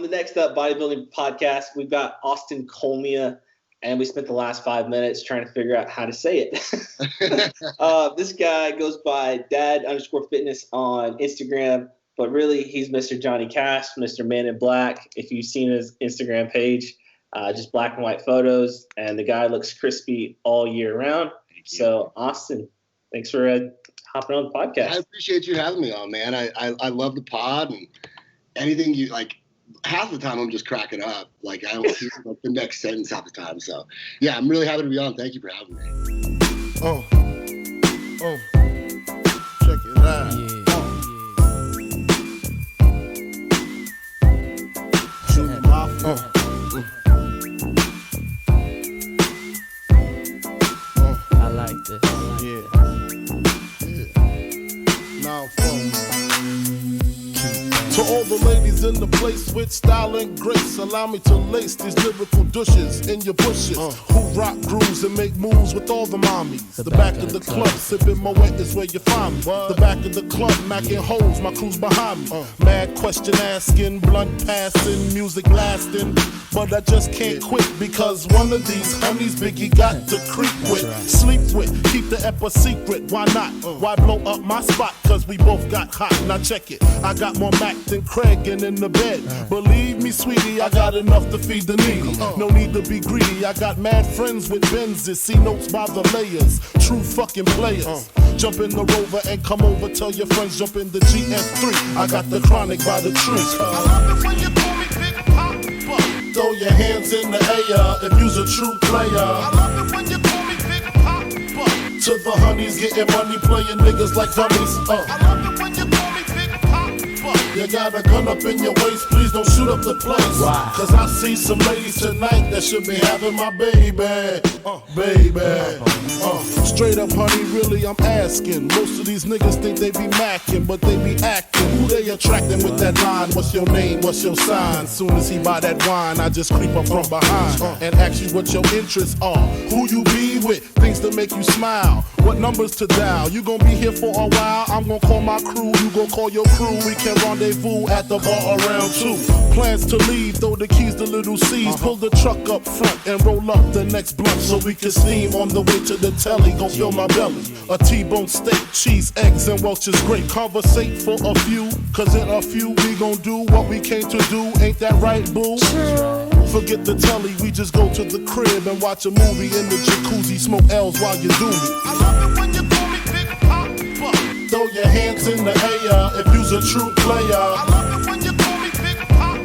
On the Next Up Bodybuilding podcast, we've got Austen Cohlmia, and we spent the last 5 minutes trying to figure out how to say it. This guy goes by dad_fitness on Instagram, but really he's Mr. Johnny Cash, Mr. Man in Black. If you've seen his Instagram page, just black and white photos, and the guy looks crispy all year round. So, Austen, thanks for hopping on the podcast. I appreciate you having me on, man. I love the pod, and anything you like. Half the time I'm just cracking up. Like I don't see like, the next sentence half the time. So yeah, I'm really happy to be on. Thank you for having me. Check it out. I like this. Now, to all the ladies in the place with style and grace, allow me to lace these lyrical douches in your bushes. Who rock grooves and make moves with all the mommies. The back of the club, sipping my wet is where you find me. The back of the club, macking holes, my crew's behind me. Mad question asking, blunt passing, music lasting. But I just can't quit because one of these honeys Biggie got to creep with, sleep with, keep the ep a secret. Why not? Why blow up my spot? Cause we both got hot. Now check it. I got more Mac than Craig and in the bed. Believe me, sweetie, I got enough to feed the needy. No need to be greedy. I got mad friends with Benzes. See notes by the layers. True fucking players. Jump in the Rover and come over. Tell your friends jump in the GF3. I got the chronic by the tree. I love it when you call me Big Papa. Throw your hands in the air if you's a true player. I love it when you call me Big Papa. To the honeys getting money, playing niggas like dummies. I love it when you call me Big Papa. You got a gun up in your waist, please don't shoot up the place. Why? Cause I see some ladies tonight that should be having my baby. Straight up, honey, really, I'm asking. Most of these niggas think they be macking, but they be acting. Who they attracting with that line? What's your name? What's your sign? Soon as he buy that wine, I just creep up from behind and ask you what your interests are. Who you be with? Things to make you smile. What numbers to dial? You gon' be here for a while. I'm gon' call my crew. You gon' call your crew. We can rendezvous at the bar around 2. Plans to leave. Throw the keys to little C's. Pull the truck up front and roll up the next blunt so we can steam on the way to the telly. Gon' fill my belly. A T-bone steak, cheese, eggs, and Welch's grape. Conversate for a few, cause in a few we gon' do what we came to do. Ain't that right, boo? Forget the telly, we just go to the crib and watch a movie in the jacuzzi. Smoke L's while you do me. I love it when you call me Big Papa. Throw your hands in the air if you's a true player. I love it when you call me Big Papa.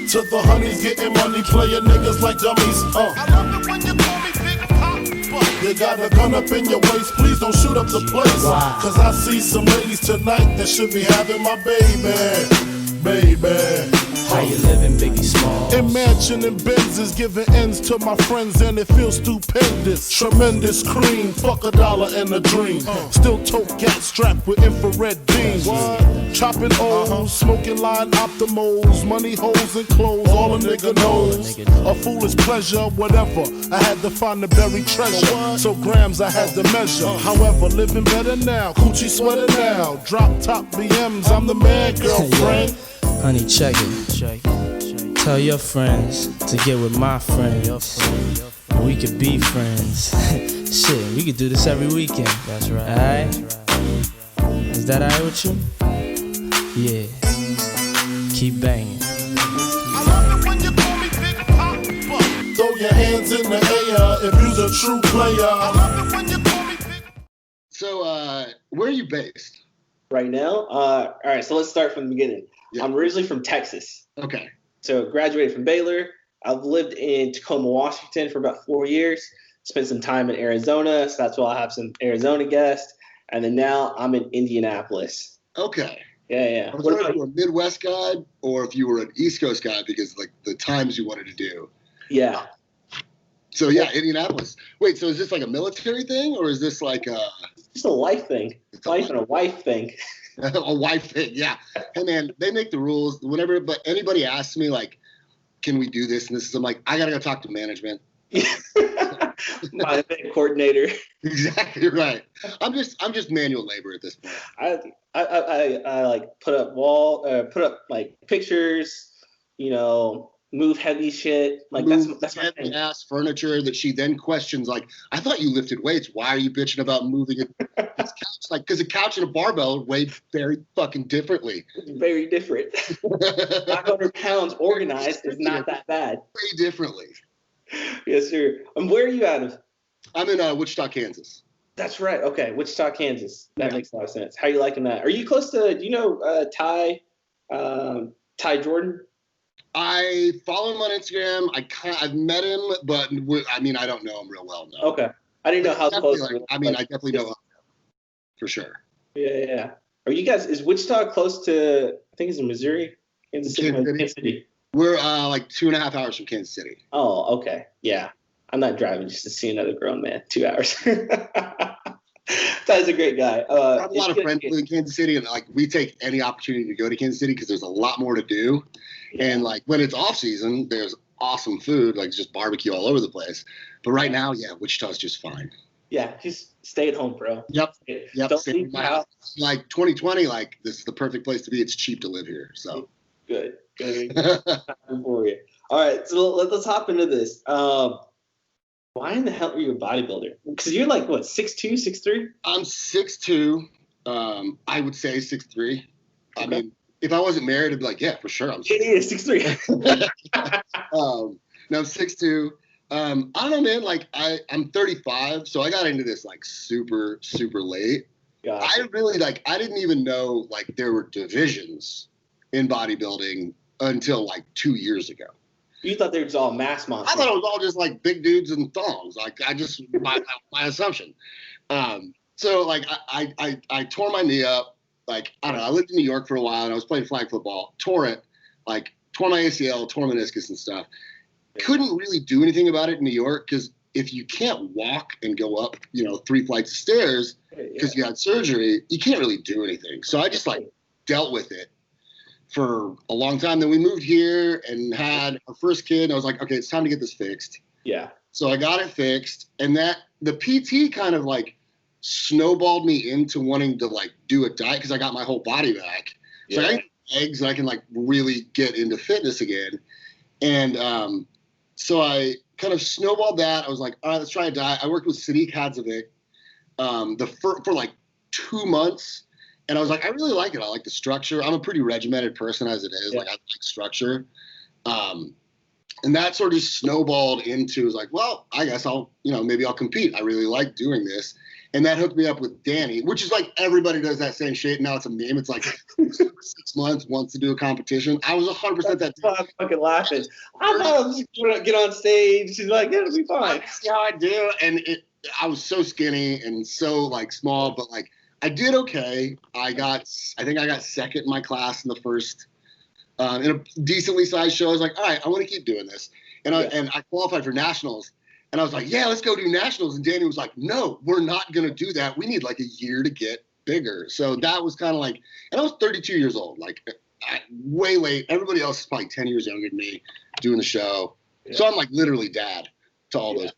To the honeys getting money, playing niggas like dummies. I love it when you call me Big Papa. You got a gun up in your waist, please don't shoot up the place. Cause I see some ladies tonight that should be having my baby. How you living, Biggie Smalls? Imagine and Benzes giving ends to my friends and it feels stupendous. Tremendous cream, fuck $1 and a dream. Still tote gat strapped with infrared beams. Chopping O's, smoking line optimals, money holes and clothes, all a nigga knows. A foolish pleasure, whatever. I had to find the buried treasure, so grams I had to measure. However, living better now, coochie sweater now. Drop top BMs, I'm the man, girlfriend. Honey, check it. Tell your friends to get with my friends. We could be friends. Shit, we could do this every weekend. That's right. Alright? Is that alright with you? Yeah. Keep banging. I love it when you call me Big Papa. Throw your hands in the air if you's a true player. I love it when you call me Big. So, where are you based? Right now? All right, so let's start from the beginning. Yeah. I'm originally from Texas. Okay. So graduated from Baylor. I've lived in Tacoma, Washington for about 4 years. Spent some time in Arizona, so that's why I have some Arizona guests. And then now I'm in Indianapolis. Okay. Yeah. I was wondering if you were a Midwest guy or if you were an East Coast guy because like the times you wanted to do. Yeah. So yeah, Indianapolis. Wait, so is this like a military thing or is this like a... It's just a life thing. Life and a wife thing. A wife thing, yeah. Hey man, they make the rules whenever, but anybody asks me like, can we do this and this? I'm like, I gotta go talk to management. My event coordinator. Exactly right. I'm just manual labor at this point. I like put up like pictures, move heavy shit. Like that's my thing. Ass furniture that she then questions. Like, I thought you lifted weights. Why are you bitching about moving it? This couch, like, because a couch and a barbell weigh very fucking differently. Very different. 500 pounds organized is not that bad. Way differently. Yes, sir. And where are you out of? I'm in Wichita, Kansas. That's right. Okay, Wichita, Kansas. That makes a lot of sense. How are you liking that? Are you close to? Do you know Ty Jordan? I follow him on Instagram. I've met him, but I don't know him real well. No. Okay, I didn't know how close. I definitely know him for sure. Yeah. Are you guys? Is Wichita close to? I think it's in Missouri, Kansas City. We're like 2.5 hours from Kansas City. Oh, okay. Yeah, I'm not driving just to see another grown man. 2 hours. Ty's a great guy. I have a lot of friends who live in Kansas City, and like we take any opportunity to go to Kansas City because there's a lot more to do. Yeah. And like when it's off season, there's awesome food, like just barbecue all over the place. But right now, Wichita's just fine. Yeah, just stay at home, bro. Yep. Don't leave my house. Like 2020, like this is the perfect place to be. It's cheap to live here. So good. For you. All right, so let's hop into this. Why in the hell are you a bodybuilder? Because you're like, what, 6'2", 6'3"? I'm 6'2". I would say 6'3". Okay. I mean, if I wasn't married, I'd be like, yeah, for sure. I'm 6'3". No, I'm 6'2". I don't know, man. Like, I'm 35, so I got into this, like, super, super late. Gotcha. I didn't even know, like, there were divisions in bodybuilding until, like, 2 years ago. You thought they were just all mass monsters. I thought it was all just like big dudes and thongs. Like my assumption. So like I tore my knee up. Like, I don't know. I lived in New York for a while and I was playing flag football. Tore it. Like tore my ACL, tore meniscus and stuff. Couldn't really do anything about it in New York because if you can't walk and go up, 3 flights of stairs because you had surgery, you can't really do anything. So I just like dealt with it for a long time. Then we moved here and had our first kid. I was like, okay, it's time to get this fixed. Yeah. So I got it fixed, and that the PT kind of like snowballed me into wanting to like do a diet because I got my whole body back. So I can eggs and I can like really get into fitness again. And so I kind of snowballed that. I was like, all right, let's try a diet. I worked with Sadiq Hadzovic for like 2 months. And I was like, I really like it. I like the structure. I'm a pretty regimented person as it is. Yeah. Like I like structure. And that sort of snowballed into, was like, well, I guess maybe I'll compete. I really like doing this. And that hooked me up with Danny, which is like everybody does that same shit. Now it's a meme. It's like 6 months, wants to do a competition. I was 100% that. I'm fucking laughing. I thought I was just going to get on stage. She's like, yeah, it'll be fine. See how I do. And I was so skinny and so like small, but like, I did okay. I think I got second in my class in the first, in a decently sized show. I was like, all right, I want to keep doing this. And I qualified for nationals. And I was like, yeah, let's go do nationals. And Danny was like, no, we're not going to do that. We need like a year to get bigger. So that was kind of like, and I was 32 years old, like way late. Everybody else is probably 10 years younger than me doing the show. Yeah. So I'm like literally dad to all those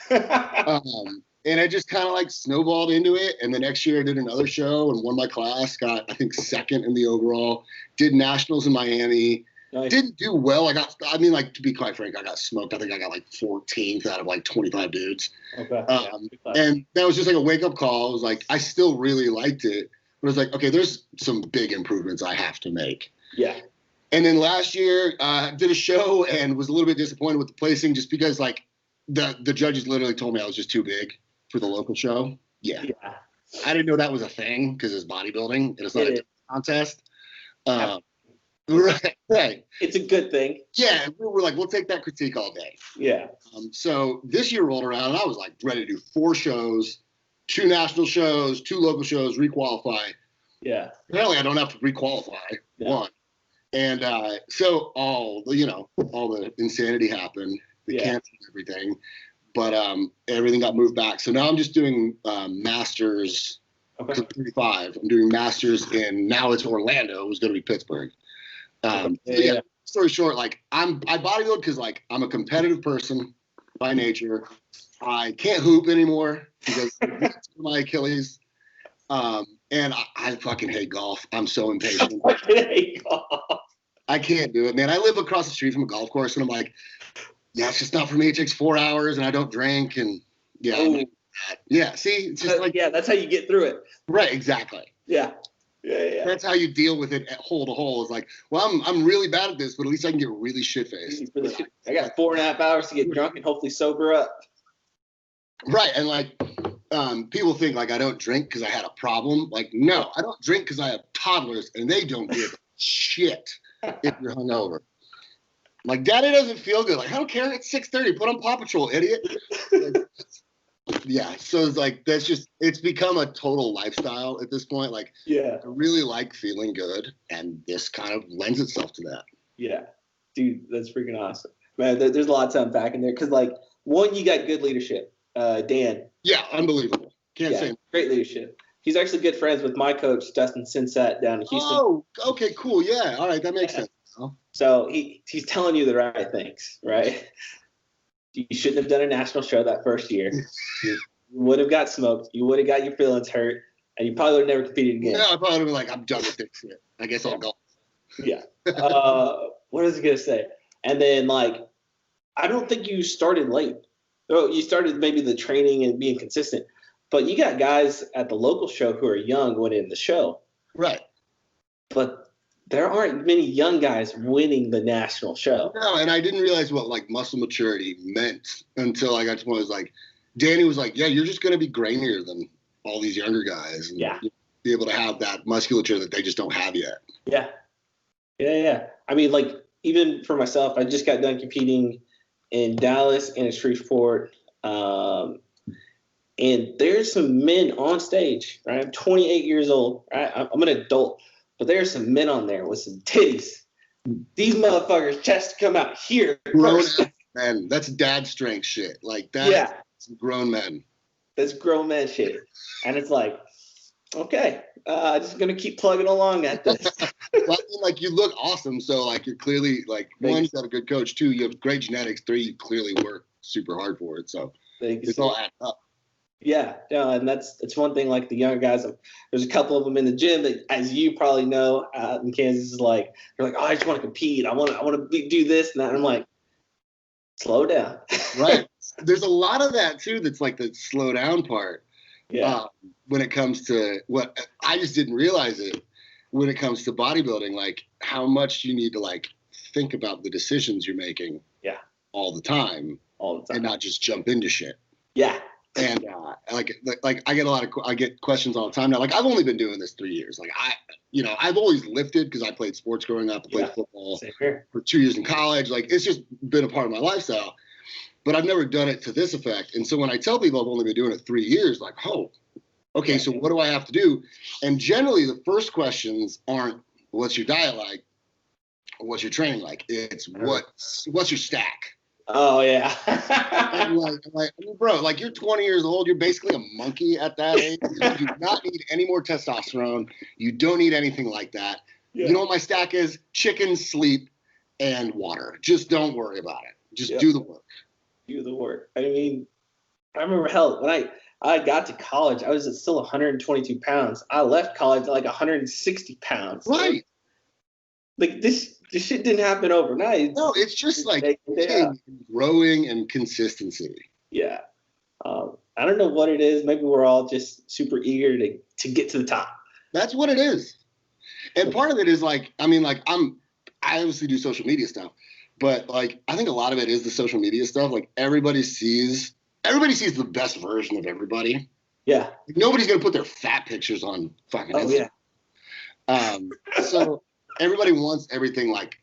people. And I just kind of like snowballed into it. And the next year I did another show and won my class, got, I think, second in the overall, did nationals in Miami. Nice. Didn't do well. To be quite frank, I got smoked. I think I got like 14th out of like 25 dudes. Okay. And that was just like a wake up call. It was like, I still really liked it. But it was like, okay, there's some big improvements I have to make. Yeah. And then last year, did a show and was a little bit disappointed with the placing just because like the judges literally told me I was just too big for the local show. Yeah. I didn't know that was a thing because it's bodybuilding and it's not a contest. Right. It's a good thing. Yeah. We were like, we'll take that critique all day. Yeah. So this year rolled around and I was like ready to do 4 shows, 2 national shows, 2 local shows, requalify. Yeah. Apparently I don't have to requalify one. And so all the insanity happened, the cancer and everything. But everything got moved back. So now I'm just doing masters. Okay. 35. I'm doing masters in, now it's Orlando. It was going to be Pittsburgh. Story short, like I bodybuild because like I'm a competitive person by nature. I can't hoop anymore because it's my Achilles. And I fucking hate golf. I'm so impatient. I hate golf. I can't do it, man. I live across the street from a golf course, and I'm like, yeah, it's just not for me. It takes 4 hours, and I don't drink, and yeah, yeah. See, it's just like that's how you get through it. Right, exactly. Yeah. Yeah. That's how you deal with it hole to hole. Is like, well, I'm really bad at this, but at least I can get really shit faced. I got 4.5 hours to get drunk and hopefully sober up. Right, and like, people think like I don't drink because I had a problem. Like, no, I don't drink because I have toddlers and they don't give a shit if you're hungover. Like, Daddy doesn't feel good. Like, I don't care. It's 6:30. Put on Paw Patrol, idiot. Yeah, so it's like it's become a total lifestyle at this point. Like, I really like feeling good, and this kind of lends itself to that. Yeah, dude, that's freaking awesome, man. There's a lot to unpack in there because, like, one, you got good leadership, Dan. Yeah, unbelievable. Can't say great leadership. He's actually good friends with my coach, Dustin Sinsat, down in Houston. Oh, okay, cool. Yeah, all right, that makes sense. So he's telling you the right things, right? You shouldn't have done a national show that first year. You would have got smoked. You would have got your feelings hurt, and you probably would have never competed again. No, I probably would have been like, I'm done with this shit. I guess I'll go. Yeah. What was I going to say? And then, like, I don't think you started late. Oh, you started maybe the training and being consistent, but you got guys at the local show who are young winning the show. Right. But there aren't many young guys winning the national show. No, and I didn't realize what like muscle maturity meant until I got to one. Was like, Danny was like, yeah, you're just going to be grainier than all these younger guys. And yeah. Be able to have that musculature that they just don't have yet. Yeah. Yeah. I mean, like, even for myself, I just got done competing in Dallas and in Shreveport. And there's some men on stage, right? I'm 28 years old, right? I'm an adult. But there's some men on there with some titties. These motherfuckers' chests come out here. Grown men. That's dad strength shit. Like that. Yeah. Grown men. That's grown man shit. And it's like, okay, just gonna keep plugging along at this. Well, I mean, like, you look awesome. So like, you're clearly like, one, you got a good coach. Two, you have great genetics. Three, you clearly work super hard for it. So it's all added up. Yeah, and that's one thing. Like, the younger guys, there's a couple of them in the gym that, as you probably know, out in Kansas, is like, they're like, oh, I just want to compete. I want to do this and that. And I'm like, slow down. Right. There's a lot of that too. That's like the slow down part. Yeah. When it comes to what I just didn't realize it. When it comes to bodybuilding, like how much you need to like think about the decisions you're making. Yeah. All the time, and not just jump into shit. Yeah. And like I get questions all the time now. Like, I've only been doing this 3 years. Like, I've always lifted because I played sports growing up. I played football for 2 years in college. Like, it's just been a part of my lifestyle. But I've never done it to this effect. And so when I tell people I've only been doing it 3 years, like, oh, okay, so what do I have to do? And generally the first questions aren't, what's your diet like? What's your training like? It's what's your stack? Oh, yeah. I'm like, bro, like, you're 20 years old. You're basically a monkey at that age. You do not need any more testosterone. You don't need anything like that. Yeah. You know what my stack is? Chicken, sleep, and water. Just don't worry about it. Just do the work. Do the work. I mean, I remember, when I got to college, I was still 122 pounds. I left college at like 160 pounds. Right. Like, this shit didn't happen overnight. No, it's just like growing and consistency. Yeah. I don't know what it is. Maybe we're all just super eager to get to the top. That's what it is. And part of it is like, I mean, like, I obviously do social media stuff, but like, I think a lot of it is the social media stuff. Like, everybody sees the best version of everybody. Yeah. Nobody's going to put their fat pictures on fucking Instagram. Yeah. So everybody wants everything like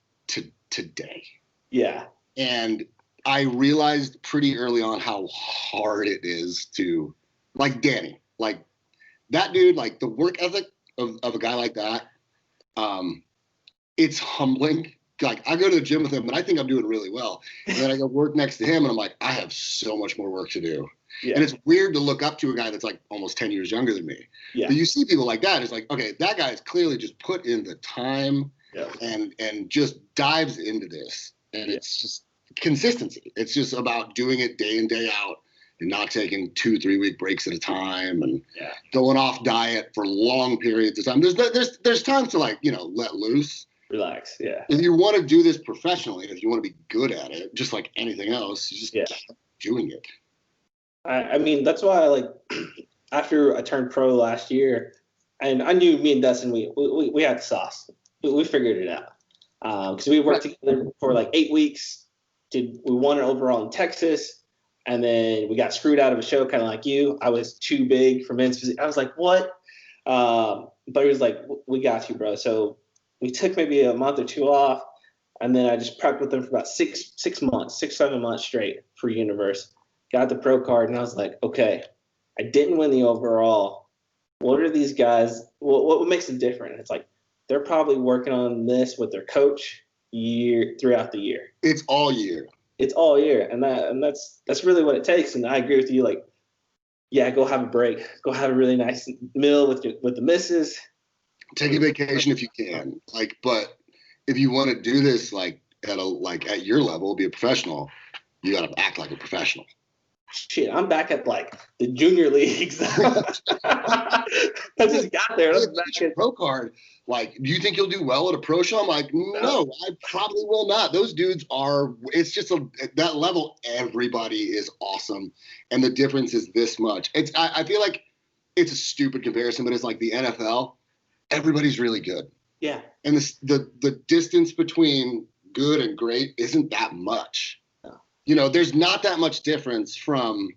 today. Yeah. And I realized pretty early on how hard it is to, like, Danny, like that dude, like the work ethic of a guy like that. It's humbling. Like, I go to the gym with him and I think I'm doing really well. And then I go work next to him and I'm like, I have so much more work to do. Yeah. And it's weird to look up to a guy that's like almost 10 years younger than me. Yeah. But you see people like that. It's like, okay, that guy's clearly just put in the time and just dives into this. And it's just consistency. It's just about doing it day in, day out and not taking 2-3 week breaks at a time and going off diet for long periods of time. There's times to, like, let loose. relax. Yeah. If you want to do this professionally, if you want to be good at it, just like anything else, you just keep doing it. I mean, that's why, like, after I turned pro last year, and I knew me and Dustin, we had the sauce. We figured it out. Because we worked together for like 8 weeks. We won an overall in Texas. And then we got screwed out of a show, kind of like you. I was too big for men's physique. I was like, what? But he was like, we got you, bro. So we took maybe a month or two off. And then I just prepped with them for about 7 months straight for Universe. Got the pro card. And I was like, okay, I didn't win the overall. What are these guys? What makes them different? It's like, they're probably working on this with their coach throughout the year. It's all year. It's all year, and that's really what it takes. And I agree with you. Like, yeah, go have a break. Go have a really nice meal with the missus. Take a vacation if you can. Like, but if you want to do this at your level, be a professional, you got to act like a professional. Shit, I'm back at like the junior leagues. I just got there. Pro card. Like, do you think you'll do well at a pro show? I'm like, no, I probably will not. Those dudes it's just at that level, everybody is awesome. And the difference is this much. I feel like it's a stupid comparison, but it's like the NFL. Everybody's really good. Yeah. And the distance between good and great isn't that much. No. You know, there's not that much difference from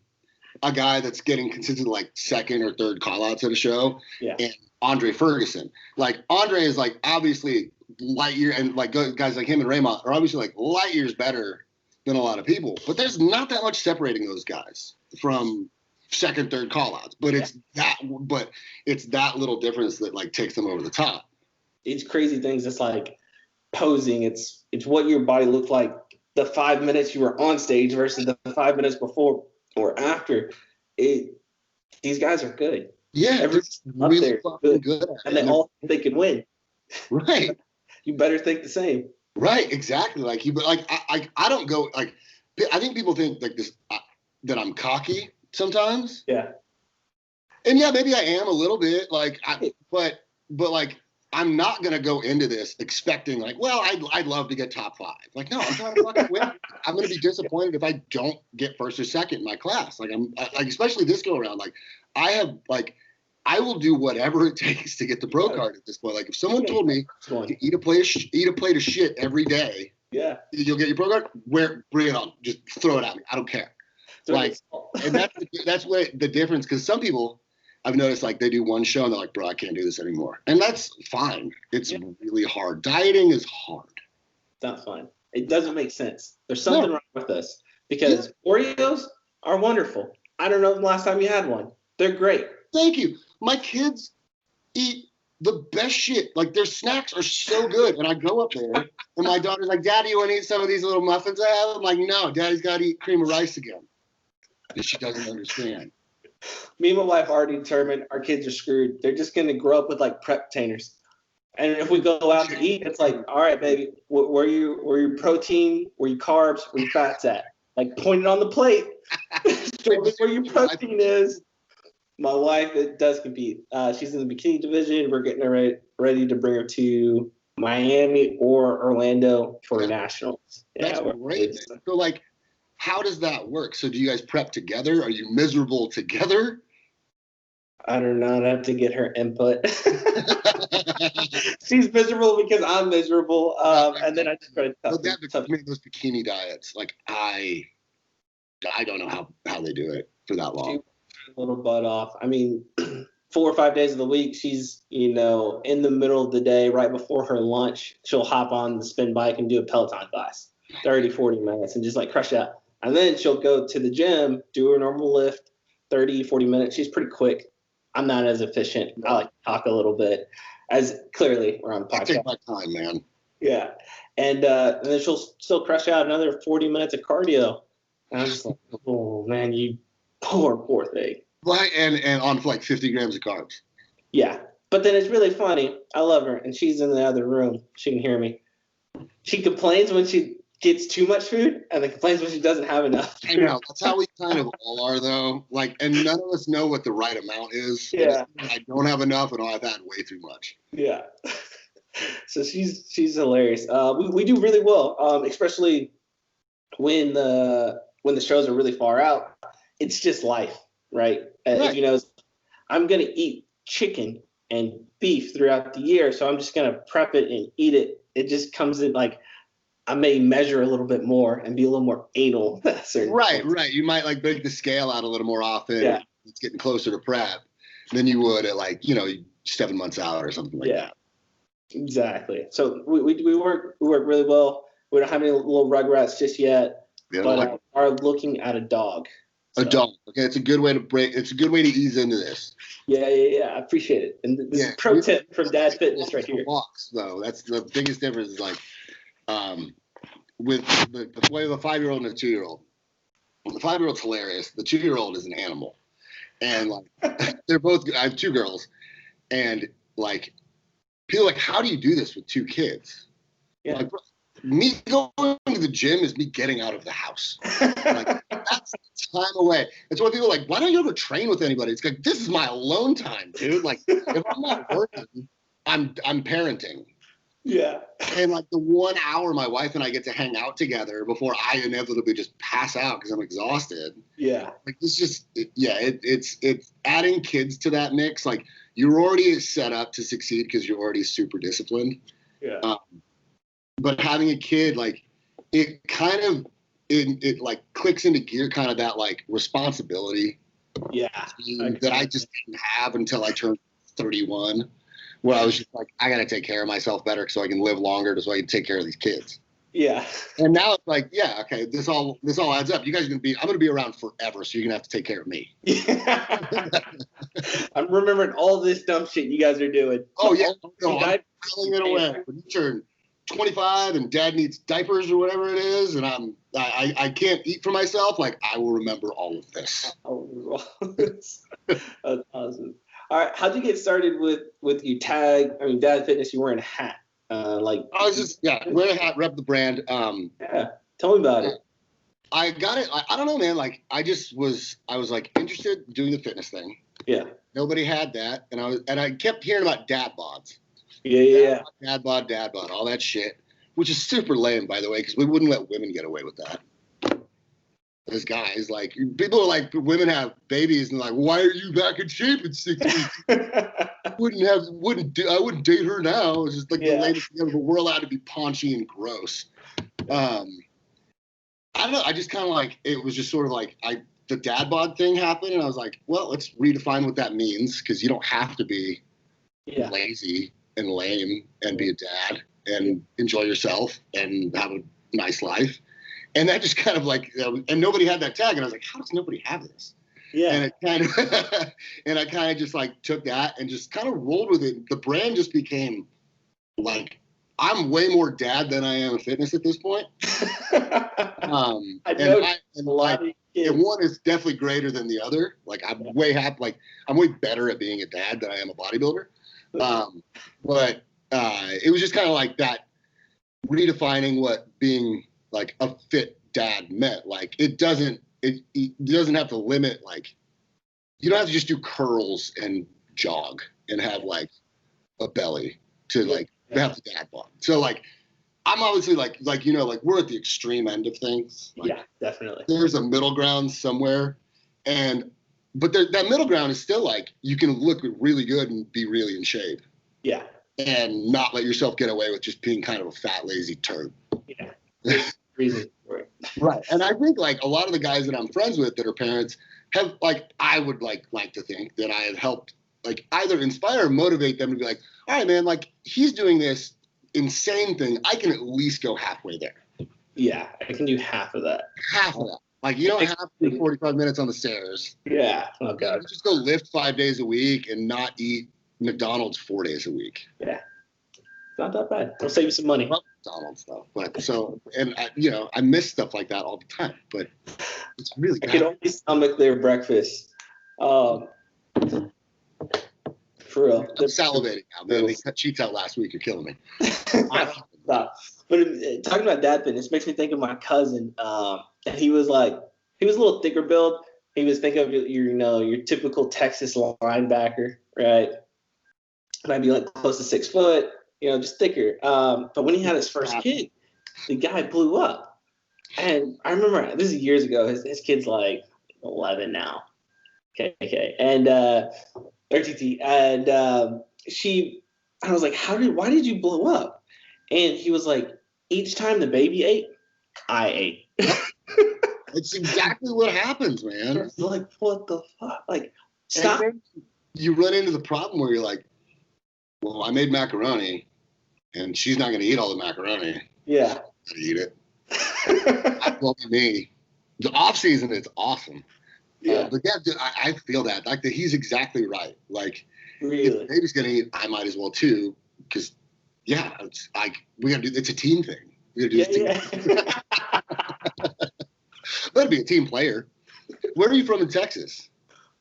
a guy that's getting consistent like second or third call outs at a show. Yeah. And Andre Ferguson. Like, Andre is like obviously light year, and like guys like him and Raymond are obviously like light years better than a lot of people. But there's not that much separating those guys from second, third call outs. But it's that little difference that like takes them over the top. It's crazy things. It's like posing. It's what your body looked like the 5 minutes you were on stage versus the 5 minutes before or after. These guys are good. Yeah, everyone's really up there good. And they all think they can win. Right. You better think the same. Right, exactly. Like I don't go like, I think people think like this that I'm cocky sometimes. Yeah. And yeah, maybe I am a little bit like, but like I'm not gonna go into this expecting like, well, I'd love to get top 5. Like, no, I'm trying to fucking win. I'm gonna be disappointed if I don't get first or second in my class. Like especially this go around. Like I will do whatever it takes to get the pro card at this point. Like if someone told me to eat a plate of shit every day, yeah, you'll get your pro card. Bring it on. Just throw it at me. I don't care. Like, and that's what the difference. Because some people I've noticed like they do one show and they're like, bro, I can't do this anymore, and that's fine. It's really hard. Dieting is hard. It's not fun. It doesn't make sense. There's something wrong with us because Oreos are wonderful. I don't know the last time you had one. They're great. Thank you. My kids eat the best shit. Like, their snacks are so good. And I go up there, and my daughter's like, Daddy, you want to eat some of these little muffins I have? I'm like, no, Daddy's got to eat cream of rice again. And she doesn't understand. Me and my wife already determined our kids are screwed. They're just going to grow up with, like, prep containers. And if we go out to eat, it's like, all right, baby, where your protein, where your carbs, where your fat's at? Like, point it on the plate. Show me where your protein is. My wife does compete. She's in the bikini division. We're getting her ready to bring her to Miami or Orlando for nationals. That's great. So, like, how does that work? So do you guys prep together? Are you miserable together? I do not have to get her input. She's miserable because I'm miserable. And then I just try to those bikini diets, like, I don't know how they do it for that long. Little butt off. I mean, 4 or 5 days of the week, she's, in the middle of the day, right before her lunch, she'll hop on the spin bike and do a Peloton class, 30, 40 minutes, and just like crush out. And then she'll go to the gym, do her normal lift, 30, 40 minutes. She's pretty quick. I'm not as efficient. I like to talk a little bit, as clearly we're on the podcast. I take my time, man. Yeah. And then she'll still crush out another 40 minutes of cardio. And I'm just like, oh, man, you poor thing. Right, and on like 50 grams of carbs. Yeah, but then it's really funny. I love her, and she's in the other room. She can hear me. She complains when she gets too much food, and then complains when she doesn't have enough food. I know. That's how we kind of all are, though. Like, and none of us know what the right amount is. Yeah. I don't have enough, and I've had way too much. Yeah. So she's hilarious. We do really well, especially when the shows are really far out. It's just life, right? If you know, I'm gonna eat chicken and beef throughout the year, so I'm just gonna prep it and eat it. It just comes in like I may measure a little bit more and be a little more anal. Right. You might like break the scale out a little more often. Yeah. It's getting closer to prep than you would at like 7 months out or something like that. Exactly. So we work really well. We don't have any little rugrats just yet, but are looking at a dog. A dog. Okay, it's a good way to It's a good way to ease into this. Yeah. I appreciate it. And this is a pro tip from Dad Fitness right here. Walks though. That's the biggest difference. Is like, with the way of a 5-year-old and a 2-year-old. The 5-year-old's hilarious. The 2-year-old is an animal, and like they're both. I have 2 girls, and like people are like, how do you do this with 2 kids? Yeah. Like, me going to the gym is me getting out of the house. Like, that's time away. It's why people are like, why don't you ever train with anybody? It's like, this is my alone time, dude. Like, if I'm not working, I'm parenting. Yeah. And like the 1 hour my wife and I get to hang out together before I inevitably just pass out because I'm exhausted. Yeah. Like it's just, it's adding kids to that mix. Like you're already set up to succeed because you're already super disciplined. Yeah. But having a kid, like it kind of, it like clicks into gear, kind of that like responsibility. Yeah. That I just didn't have until I turned 31. Where I was just like, I got to take care of myself better so I can live longer, so I can take care of these kids. Yeah. And now it's like, yeah, okay, this all adds up. You guys I'm going to be around forever, so you're going to have to take care of me. Yeah. I'm remembering all this dumb shit you guys are doing. Oh, yeah. No, I'm piling it away. When you turn 25 and dad needs diapers or whatever it is, and I can't eat for myself, like, I will remember all of this. That's awesome. All right, how'd you get started with your tag? I mean, Dad Fitness. You wearing a hat, I was just wear a hat, rep the brand. Tell me about it. I got it. I don't know, man. Like I was like interested in doing the fitness thing. Yeah. Nobody had that, and I kept hearing about dad bods. Yeah. Dad bod, all that shit, which is super lame, by the way, because we wouldn't let women get away with that. As guys, like people are like, women have babies and like, why are you back in shape at 6 weeks? I wouldn't date her now. It's just like the latest thing, but we're allowed to be paunchy and gross. I don't know. I just kind of like, it was just sort of like the dad bod thing happened, and I was like, well, let's redefine what that means, because you don't have to be lazy and lame and be a dad and enjoy yourself and have a nice life. And that just kind of like, and nobody had that tag, and I was like, how does nobody have this? Yeah. And it kind of, and I kind of just like took that and just kind of rolled with it. The brand just became like, I'm way more dad than I am in fitness at this point. And one is definitely greater than the other. Like I'm way happy, like I'm way better at being a dad than I am a bodybuilder. But it was just kind of like that, redefining what being like a fit dad meant. Like it doesn't have to limit, like you don't have to just do curls and jog and have like a belly to like have the dad bod. So like I'm obviously like we're at the extreme end of things. Like, yeah, definitely. There's a middle ground somewhere, but that middle ground is still like you can look really good and be really in shape. Yeah. And not let yourself get away with just being kind of a fat, lazy turd. Yeah. Reason for it. Right. And I think like a lot of the guys that I'm friends with that are parents have like, I would like to think that I have helped like either inspire or motivate them to be like, all right, man, like he's doing this insane thing. I can at least go halfway there. Yeah. I can do half of that. Half of that. Like you don't have to do 45 minutes on the stairs. Yeah. Oh God. You just go lift 5 days a week and not eat McDonald's 4 days a week. Yeah. Not that bad. I'll save you some money. McDonald's stuff, but so, and I miss stuff like that all the time. But it's really. I can only stomach their breakfast. For real. I'm salivating now, man. They cut cheeks out last week. You're killing me. Stop. But talking about dad fitness makes me think of my cousin. And he was a little thicker build. He was thinking of your typical Texas linebacker, right? Might be like close to 6 foot. just thicker. But when he had his first kid, the guy blew up. And I remember, this is years ago, his kid's like 11 now. Okay. And, RTT. And I was like, why did you blow up? And he was like, each time the baby ate, I ate. It's exactly what happens, man. Like, what the fuck? Like, stop. You run into the problem where you're like, well, I made macaroni, and she's not going to eat all the macaroni. Yeah. I'm going to eat it. That won't be me. The off season, it's awesome. Yeah. But yeah, dude, I feel that. Like, he's exactly right. Like, really? if the baby's going to eat, I might as well too. Because, yeah, it's like, it's a team thing. We got to do this team. Better be a team player. Where are you from in Texas?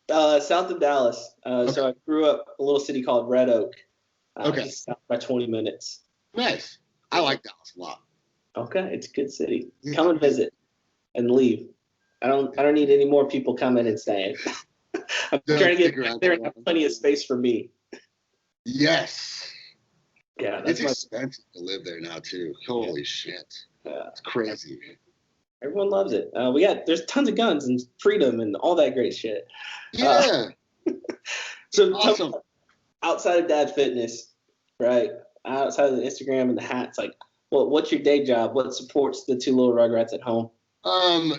South of Dallas. Okay. So I grew up in a little city called Red Oak. Okay. Just south by 20 minutes. Nice. I like Dallas a lot. Okay, it's a good city. Yeah. Come and visit and leave. I don't need any more people coming and staying. I'm trying to get there and have plenty of space for me. Yes. Yeah, it's expensive to live there now too. Holy shit. Yeah. It's crazy. Everyone loves it. There's tons of guns and freedom and all that great shit. Yeah. So awesome. Outside of Dad Fitness, right? Outside of the Instagram and the hats, like, what's your day job? What supports the two little Rugrats at home?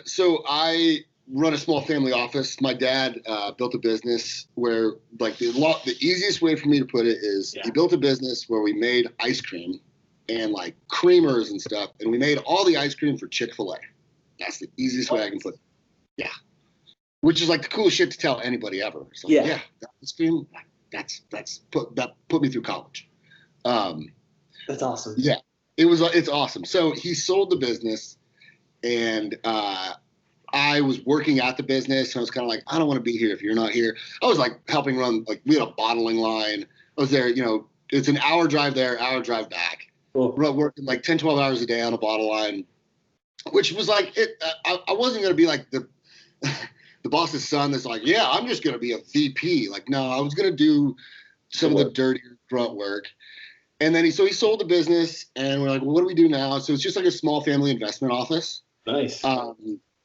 So I run a small family office. My dad built a business where, like, the easiest way for me to put it is he built a business where we made ice cream and like creamers and stuff, and we made all the ice cream for Chick-fil-A. That's the easiest way I can put it. Yeah. Which is like the coolest shit to tell anybody ever. So that ice cream, that put me through college. That's awesome. Yeah. It's awesome. So he sold the business, and I was working at the business, and I was kind of like, I don't want to be here if you're not here. I was like helping run, like, we had a bottling line. I was there, it's an hour drive there, hour drive back. Cool. Working like 10, 12 hours a day on a bottle line, which was like, I wasn't going to be like the boss's son that's like, yeah, I'm just going to be a VP. Like, no, I was going to do some of the dirtier grunt work. And then he sold the business, and we're like, well, what do we do now? So it's just like a small family investment office. Nice.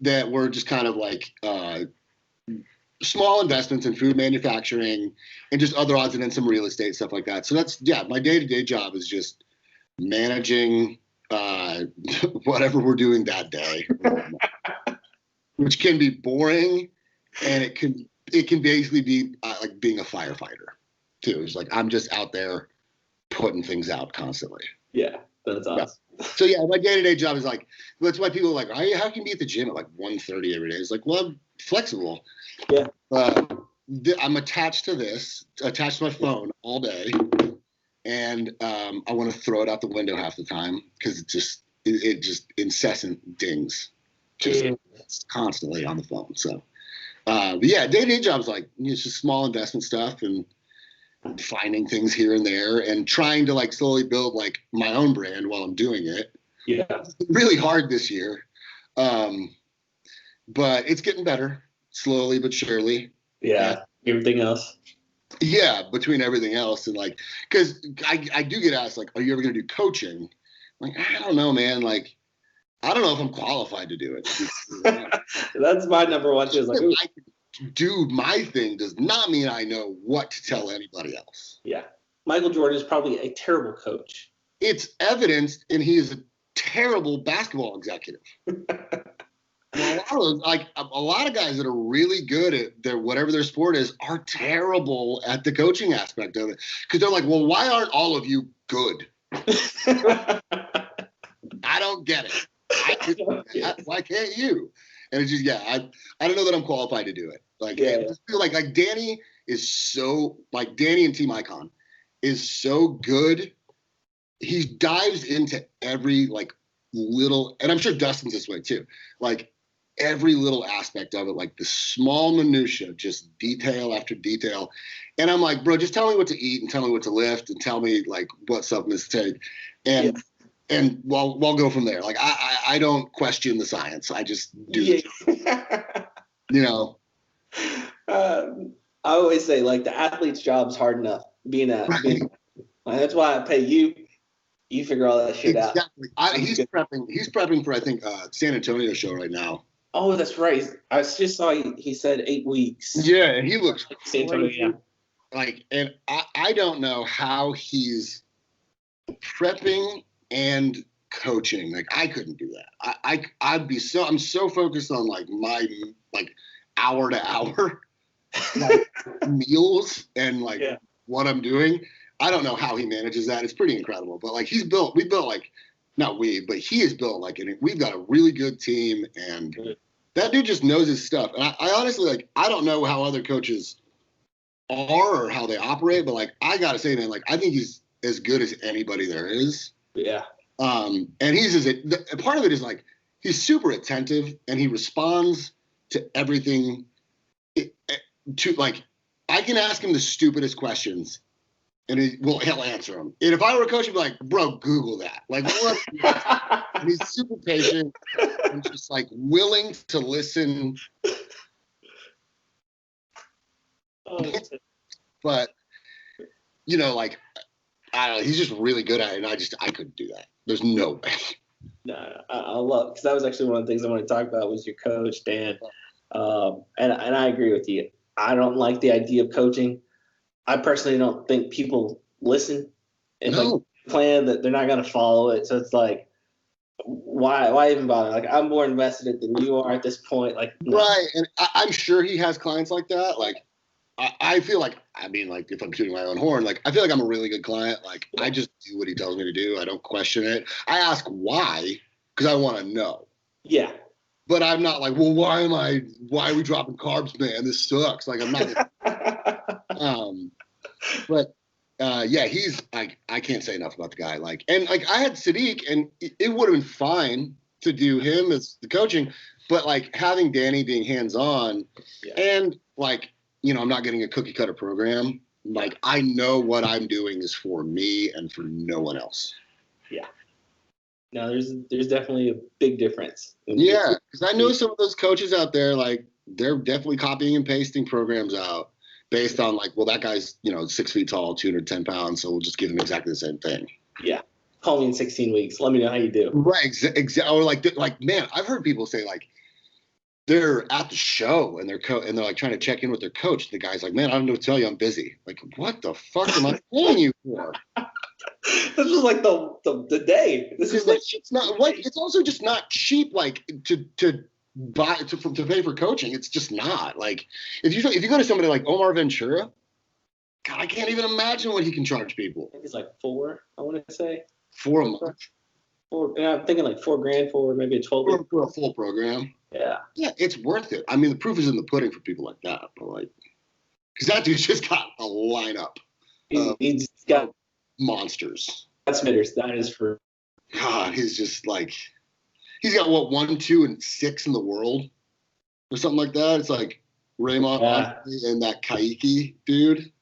That we're just kind of like small investments in food manufacturing and just other odds and then some real estate, stuff like that. So that's, my day-to-day job is just managing whatever we're doing that day, which can be boring, and it can basically be like being a firefighter too. It's like I'm just out there putting things out constantly. Yeah, that's awesome. Yeah. So my day-to-day job is like, that's why people are like, how can you be at the gym at like 1:30 every day? It's like, well, I'm flexible. Yeah. I'm attached to my phone all day. And I want to throw it out the window half the time because it just incessant dings, just constantly on the phone. So, but yeah, day-to-day jobs, like, it's just small investment stuff and finding things here and there and trying to like slowly build like my own brand while I'm doing it. Yeah, it's really hard this year, but it's getting better slowly but surely. Yeah, everything else. Yeah, between everything else, and like, because I do get asked, like, are you ever going to do coaching? Like, I don't know, man. Like, I don't know if I'm qualified to do it. That's my number one too. Is like, I can do my thing does not mean I know what to tell anybody else. Yeah. Michael Jordan is probably a terrible coach. It's evidenced, and he is a terrible basketball executive. Well, a lot of guys that are really good at whatever their sport is are terrible at the coaching aspect of it, because they're like, well, why aren't all of you good? I don't get it. Why can't you? And it's just, I don't know that I'm qualified to do it. Like, I just feel like Danny is so, like, Danny and Team Icon is so good. He dives into every like little, and I'm sure Dustin's this way too, like every little aspect of it, like the small minutia, just detail after detail. And I'm like, bro, just tell me what to eat and tell me what to lift and tell me like what supplements to take. And we'll go from there. Like, I don't question the science. I just do it. I always say, like, the athlete's job is hard enough being like, that's why I pay you. You figure all that shit out. He's prepping for, I think, San Antonio show right now. Oh, that's right. I just saw he said 8 weeks. Yeah, and he looks San Antonio, yeah. Like, and I don't know how he's prepping and coaching. Like, I couldn't do that. I'm so focused on like my hour to hour like meals and like what I'm doing. I don't know how he manages that. It's pretty incredible. But like we've built like, not we, but he has built like, we've got a really good team, and that dude just knows his stuff. And I honestly, like, I don't know how other coaches are or how they operate, but like, I gotta say, man, like, I think he's as good as anybody there is. Yeah. And part of it is like, he's super attentive and he responds to everything. I can ask him the stupidest questions and he'll answer them. And if I were a coach, I'd be like, bro, Google that. Like, what? And he's super patient and just like willing to listen. But, you know, like, I don't know, he's just really good at it, and I couldn't do that. There's no way. No, I love, because that was actually one of the things I want to talk about was your coach, Dan. And I agree with you. I don't like the idea of coaching. I personally don't think people listen and like plan that they're not going to follow it. So it's like, why even bother? Like, I'm more invested than you are at this point. Like, no. Right, and I'm sure he has clients like that. Like, I feel like, I mean, like, if I'm shooting my own horn, like, I feel like I'm a really good client. Like, I just do what he tells me to do. I don't question it. I ask why, because I want to know. Yeah. But I'm not like, well, why are we dropping carbs, man? This sucks. Like, I'm not. Yeah, he's, I can't say enough about the guy. Like, and like, I had Sadiq, and it would have been fine to do him as the coaching, but like having Danny being hands-on and like, you know, I'm not getting a cookie cutter program. Like, I know what I'm doing is for me and for no one else. Yeah. No, there's definitely a big difference. Yeah, because I know some of those coaches out there, like, they're definitely copying and pasting programs out based on like, well, that guy's, you know, 6 feet tall, 210 pounds, so we'll just give him exactly the same thing. Yeah. Call me in 16 weeks. Let me know how you do. Right. Exactly. Or like, man, I've heard people say like, they're at the show and they're like trying to check in with their coach. The guy's like, man, I don't know what to tell you. I'm busy. Like, what the fuck am I paying you for? This was like the day. This is like, it's not what. It's also just not cheap. Like to pay for coaching. It's just not. Like if you go to somebody like Omar Ventura, God, I can't even imagine what he can charge people. I think it's like $4. I want to say $4 a month. And I'm thinking like $4,000 for maybe a 12 for a full program. Yeah. Yeah, it's worth it. I mean, the proof is in the pudding for people like that. But like, because that dude's just got a lineup. He's got monsters. That's Smitters. That is for. God, he's just like, he's got what 1, 2, and 6 in the world, or something like that. It's like Raymond and that Kaiki dude.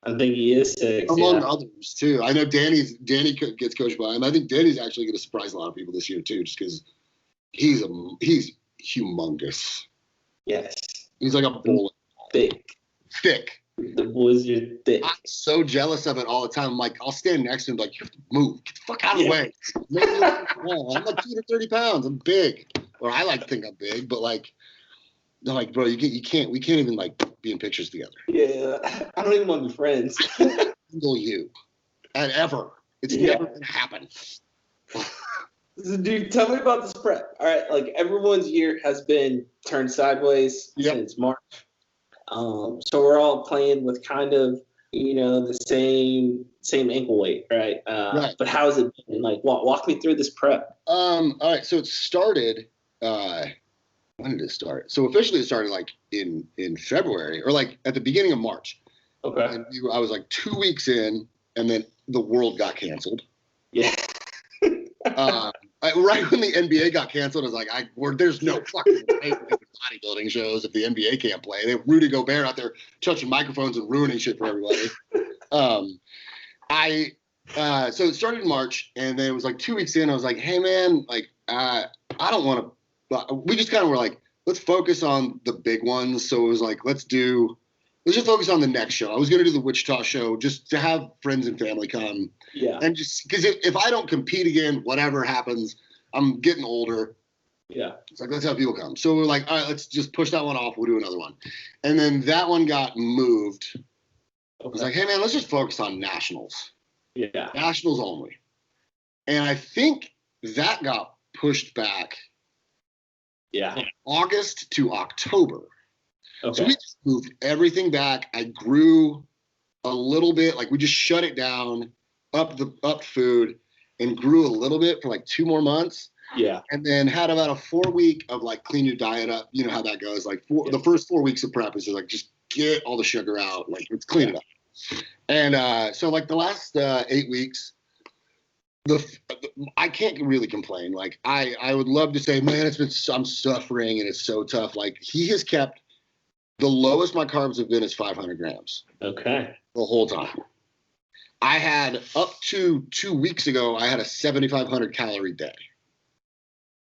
I think he is 6. Among others too. I know Danny gets coached by him. I think Danny's actually going to surprise a lot of people this year too, just because he's humongous. Yes. He's like a bullet. Thick. The boys are thick. I'm so jealous of it all the time. I'm like, I'll stand next to him, like, you have to move. Get the fuck out of the way. I'm like 230 pounds. I'm big. Or I like to think I'm big, but like, they're like, bro, we can't even like be in pictures together. Yeah. I don't even want to be friends. Single you. And ever. It's never gonna happen. Dude, tell me about this prep. All right, like everyone's year has been turned sideways since March. So we're all playing with kind of, you know, the same ankle weight, right? Right. But how has it been? Like, walk me through this prep. All right, so it started. When did it start? So officially it started like in February or like at the beginning of March. Okay. And I was like 2 weeks in, and then the world got canceled. Yeah. Right when the NBA got canceled, I was like, there's no fucking way for bodybuilding shows if the NBA can't play. They have Rudy Gobert out there touching microphones and ruining shit for everybody. So it started in March, and then it was like 2 weeks in. I was like, hey man, like I don't want to. We just kind of were like, let's focus on the big ones. So it was like, let's do let's just focus on the next show. I was going to do the Wichita show just to have friends and family come. Yeah. And just because if I don't compete again, whatever happens, I'm getting older. Yeah. It's like, let's have people come. So we're like, all right, let's just push that one off. We'll do another one. And then that one got moved. Okay. I was like, hey, man, let's just focus on nationals. Yeah. Nationals only. And I think that got pushed back. Yeah. From August to October. Okay. So we just moved everything back. I grew a little bit. Like we just shut it down, up food, and grew a little bit for like 2 more months. Yeah. And then had about a 4-week of like clean your diet up. You know how that goes. Like the first 4 weeks of prep is like just get all the sugar out. Like let's clean it up. And so like the last 8 weeks, I can't really complain. Like I would love to say, man, I'm suffering and it's so tough. Like he has kept the lowest my carbs have been is 500 grams. Okay. The whole time. I had up to 2 weeks ago, I had a 7,500 calorie day.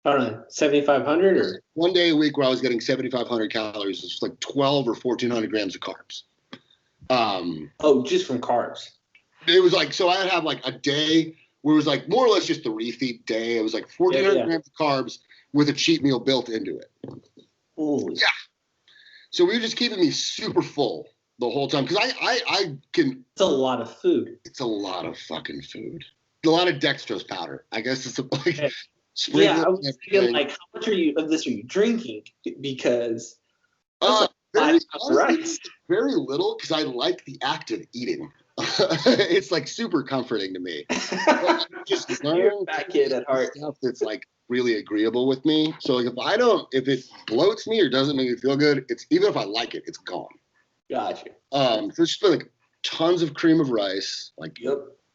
I don't know, 7,500 or 1 day a week where I was getting 7,500 calories. It's like 12 or 1,400 grams of carbs. Just from carbs. It was like, so I'd have like a day where it was like more or less just the refeed day. It was like 1,400 grams of carbs with a cheat meal built into it. Holy. Yeah. So we were just keeping me super full the whole time. Because I can. It's a lot of food. It's a lot of fucking food. A lot of dextrose powder. I guess it's like. Okay. Yeah, I was thinking, like, how much of this are you drinking? Because very little, because I like the act of eating. It's like super comforting to me. Just learn that kid at heart. Stuff that's like really agreeable with me. So like if it bloats me or doesn't make me feel good, it's even if I like it, it's gone. Gotcha. So it's just been like tons of cream of rice, like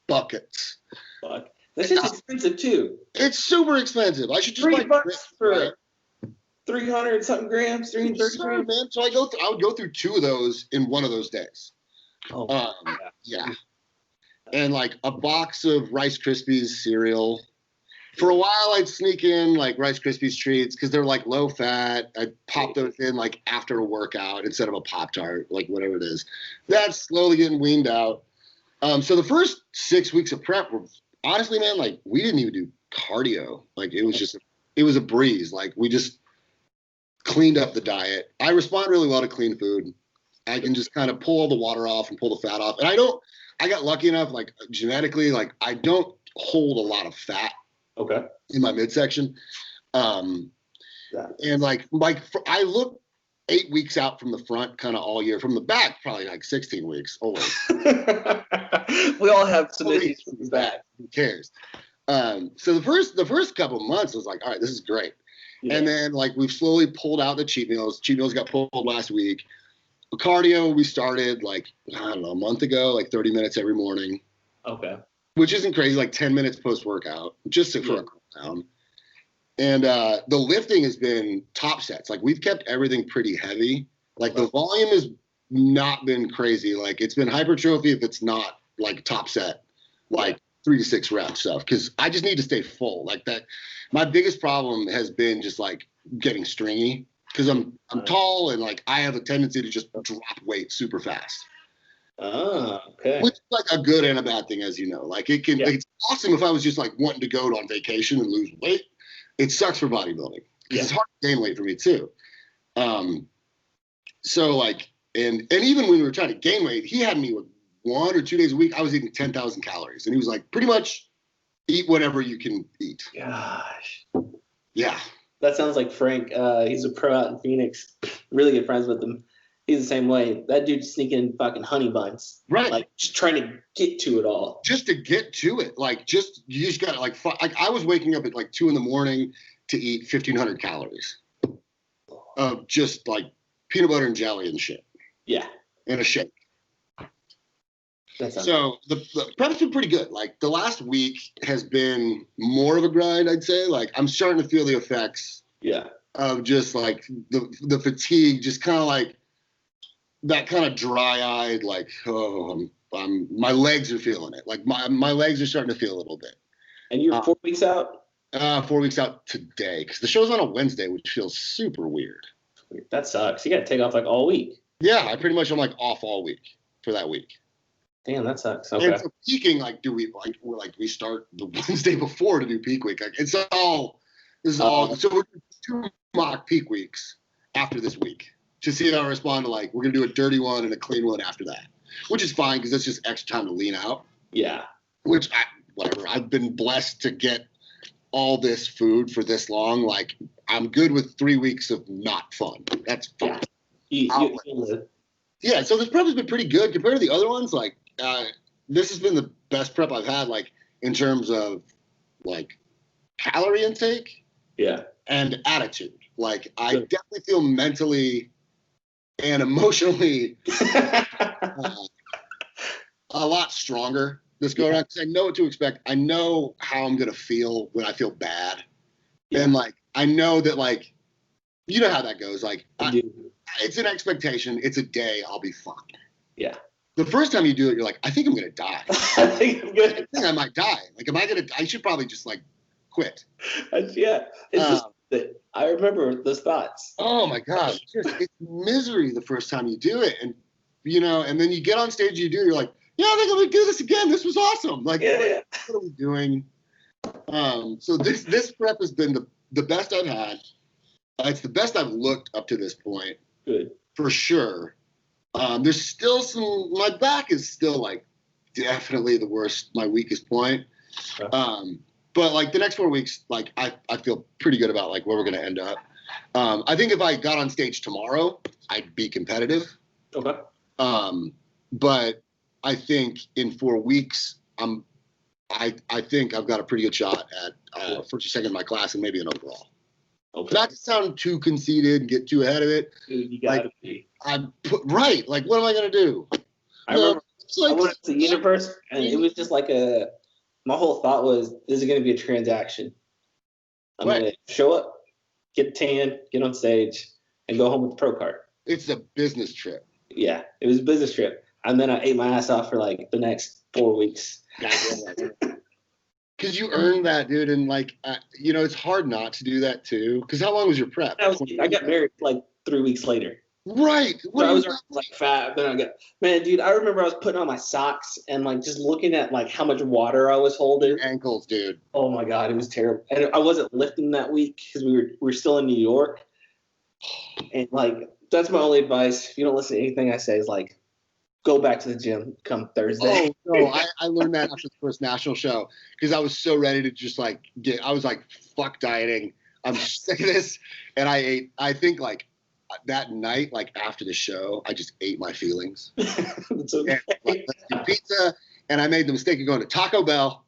buckets. Fuck. This is expensive too. It's super expensive. I should just $3 for 300 something grams, 330 grams. Man. So I would go through 2 of those in one of those days. Oh, yeah. And like a box of Rice Krispies cereal. For a while, I'd sneak in like Rice Krispies treats because they're like low fat. I'd pop those in like after a workout instead of a Pop-Tart, like whatever it is. That's slowly getting weaned out. So the first 6 weeks of prep were honestly, man, like we didn't even do cardio. Like it was a breeze. Like we just cleaned up the diet. I respond really well to clean food. I can just kind of pull all the water off and pull the fat off. And I got lucky enough, like genetically, like I don't hold a lot of fat. Okay. In my midsection. And like I look 8 weeks out from the front kind of all year. From the back, probably like 16 weeks always. We all have some issues from the back. Who cares? So the first couple of months I was like, all right, this is great. Yeah. And then like we've slowly pulled out the cheat meals. Cheat meals got pulled last week. Cardio we started like, I don't know, a month ago, like 30 minutes every morning. Okay. Which isn't crazy, like 10 minutes post-workout, just for a cool down. And the lifting has been top sets. Like we've kept everything pretty heavy. Like the volume has not been crazy. Like it's been hypertrophy if it's not like top set, like 3 to 6 reps stuff. Because I just need to stay full. Like that. My biggest problem has been just like getting stringy. Because I'm tall and like I have a tendency to just drop weight super fast. Oh, okay. Which is like a good and a bad thing, as you know. Like it's awesome if I was just like wanting to go on vacation and lose weight. It sucks for bodybuilding because it's hard to gain weight for me too. So like, and even when we were trying to gain weight, he had me with 1 or 2 days a week. I was eating 10,000 calories, and he was like, pretty much eat whatever you can eat. Gosh. Yeah. That sounds like Frank. He's a pro out in Phoenix. Really good friends with him. He's the same way. That dude's sneaking in fucking honey buns. Right. Like just trying to get to it all. Just to get to it. Like you just got to like I was waking up at like 2 a.m. to eat 1,500 calories of just like peanut butter and jelly and shit. Yeah. And a shake. So the prep's been pretty good. Like the last week has been more of a grind, I'd say. Like I'm starting to feel the effects. Yeah. Of just like the fatigue, just kind of like that kind of dry-eyed, like, my legs are feeling it. Like my legs are starting to feel a little bit. And you're 4 weeks out? 4 weeks out today, because the show's on a Wednesday, which feels super weird. That sucks. You got to take off like all week. Yeah, I pretty much am like off all week for that week. Damn, that sucks. Okay. And so peaking, like, we start the Wednesday before to do peak week. Like, this is all. So we're doing 2 mock peak weeks after this week to see how I respond to, like, we're gonna do a dirty one and a clean one after that, which is fine because that's just extra time to lean out. Yeah. Which whatever. I've been blessed to get all this food for this long. Like, I'm good with 3 weeks of not fun. That's fine. Yeah. So this prep has been pretty good compared to the other ones. Like, this has been the best prep I've had, like, in terms of, like, calorie intake. Yeah. And attitude. Like, I definitely feel mentally and emotionally a lot stronger this go around because I know what to expect. I know how I'm going to feel when I feel bad. Yeah. And, like, I know that, like, you know how that goes. Like, it's an expectation. It's a day. I'll be fine. Yeah. The first time you do it, you're like, I think I'm going to die. I think I might die. Like, I should probably just, like, quit. Yeah. It's just that I remember those thoughts. Oh my God. It's misery the first time you do it. And, you know, and then you get on stage, you're like, yeah, I think I'm going to do this again. This was awesome. Like, what are we doing? So this prep has been the best I've had. It's the best I've looked up to this point. Good. For sure. There's still my back is still, like, definitely the worst, my weakest point. Okay. But, like, the next 4 weeks, like, I feel pretty good about, like, where we're going to end up. I think if I got on stage tomorrow, I'd be competitive. Okay. But I think in 4 weeks, I think I've got a pretty good shot at first or second in my class and maybe an overall. Okay. Not to sound too conceited and get too ahead of it. Dude, you gotta be. Right. Like, what am I going to do? I remember I went to the universe, and it was just like my whole thought was, this is going to be a transaction. I'm going to show up, get a tan, get on stage, and go home with the pro card. It's a business trip. Yeah, it was a business trip. And then I ate my ass off for, like, the next 4 weeks. Because you earned that, dude. And, like, you know, it's hard not to do that, too. Because how long was your prep? I got married, like, 3 weeks later. Right. So I was like fat. Then dude, I remember I was putting on my socks and, like, just looking at, like, how much water I was holding. Your ankles, dude. Oh my God, it was terrible. And I wasn't lifting that week because we were still in New York. And, like, that's my only advice. If you don't listen to anything I say, is, like, go back to the gym come Thursday. Oh no, I learned that after the first national show because I was so ready to just, like, I was like, fuck dieting. I'm sick of this. And I think, like, that night, like, after the show, I just ate my feelings. It's okay. And, like, let's do pizza, and I made the mistake of going to Taco Bell,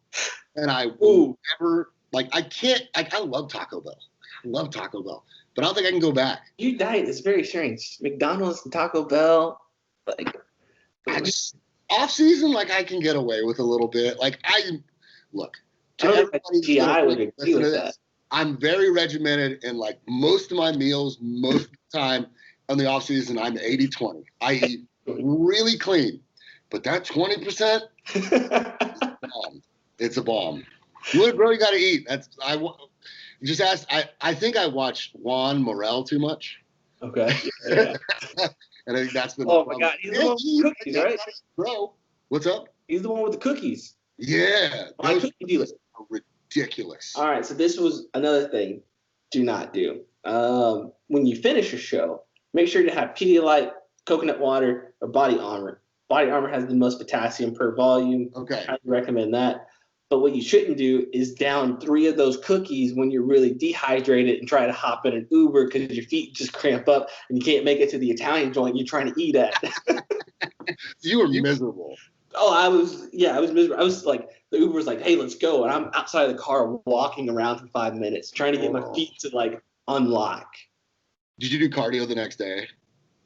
and I will never, like, I love Taco Bell. I love Taco Bell, but I don't think I can go back. Your diet is very strange. McDonald's and Taco Bell, like, I just, off season, like, I can get away with a little bit. Like, look, to everybody, GI would agree with that. I'm very regimented, and, like, most of my meals, most of the time on the off season, I'm 80-20. I eat really clean, but that 20%, it's a bomb. You want to grow, you got to eat. Just ask. I think I watch Juan Morel too much. Okay. Yeah. And I think that's been. Oh my God, he's the one with the cookies, right? Bro, what's up? He's the one with the cookies. Yeah. My cookie dealers are ridiculous. All right, so this was another thing. Do not do. When you finish your show, make sure to have Pedialyte, coconut water, or Body Armor. Body Armor has the most potassium per volume. Okay. I recommend that. But what you shouldn't do is down 3 of those cookies when you're really dehydrated and try to hop in an Uber because your feet just cramp up and you can't make it to the Italian joint you're trying to eat at. You were miserable. Oh, I was miserable. I was like, the Uber was like, hey, let's go. And I'm outside of the car walking around for 5 minutes trying to get my feet to, like, unlock. Did you do cardio the next day?